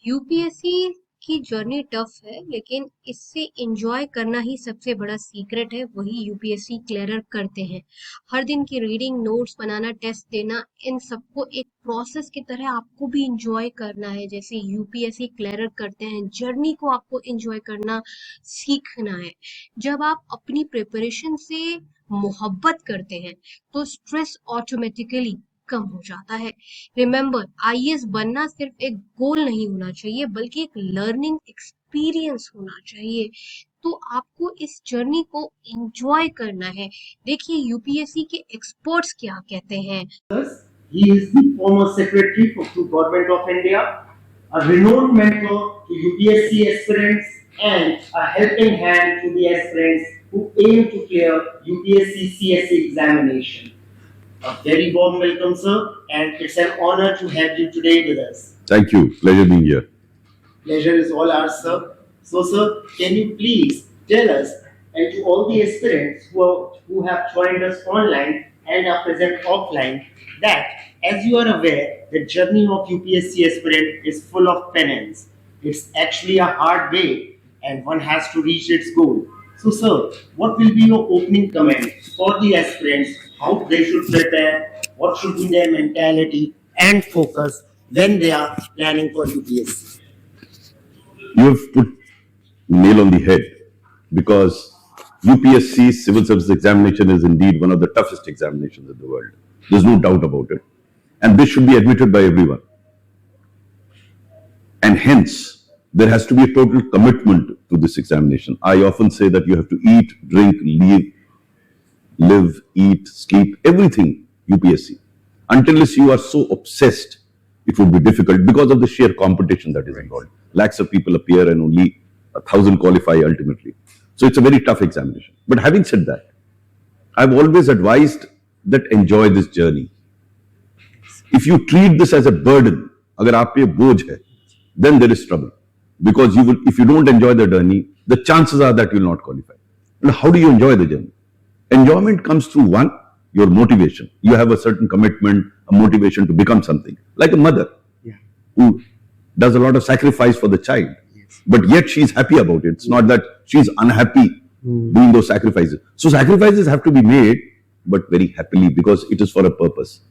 UPSC की journey tough है, लेकिन इससे एंजॉय करना ही सबसे बड़ा सीक्रेट है। वही यूपीएससी क्लियर करते हैं। हर दिन की रीडिंग, नोट्स बनाना, टेस्ट देना, इन सबको एक प्रोसेस की तरह आपको भी एंजॉय करना है। जैसे यूपीएससी क्लियर करते हैं, जर्नी को आपको एंजॉय करना सीखना है। जब आप अपनी प्रिपरेशन से मोहब्बत करते हैं तो स्ट्रेस ऑटोमेटिकली कम हो जाता है। रिमेंबर, आईएएस बनना सिर्फ एक गोल नहीं होना चाहिए, बल्कि एक लर्निंग एक्सपीरियंस होना चाहिए। तो आपको इस जर्नी को एंजॉय करना है। देखिए यूपीएससी के एक्सपर्ट्स क्या कहते हैं। He is the former secretary to Government of India, a renowned mentor to UPSC aspirants, and a helping hand to the aspirants who aim to clear UPSC CSE examination. A very warm welcome, sir, and it's an honor to have you today with us. Thank you. Pleasure being here. Pleasure is all ours, sir. So, sir, can you please tell us and to all the aspirants who have joined us online and are present offline that, as you are aware, the journey of UPSC aspirant is full of penance. It's actually a hard way, and one has to reach its goal. So, sir, what will be your opening comment for the aspirants? How they should prepare? What should be their mentality and focus when they are planning for UPSC? You have put nail on the head because UPSC civil service examination is indeed one of the toughest examinations in the world. There's no doubt about it. And this should be admitted by everyone. And hence, there has to be a total commitment to this examination. I often say that you have to eat, drink, live, eat, sleep, everything UPSC. Unless you are so obsessed, it would be difficult because of the sheer competition that is involved. Lakhs of people appear and only 1,000 qualify ultimately. So it's a very tough examination. But having said that, I've always advised that enjoy this journey. If you treat this as a burden, agar aap pe bojh hai, then there is trouble. Because if you don't enjoy the journey, the chances are that you will not qualify. And how do you enjoy the journey? Enjoyment comes through one, your motivation. You have a certain commitment, a motivation to become something. Like a mother who does a lot of sacrifice for the child, but yet she's happy about it. It's not that she's unhappy doing those sacrifices. So sacrifices have to be made, but very happily because it is for a purpose.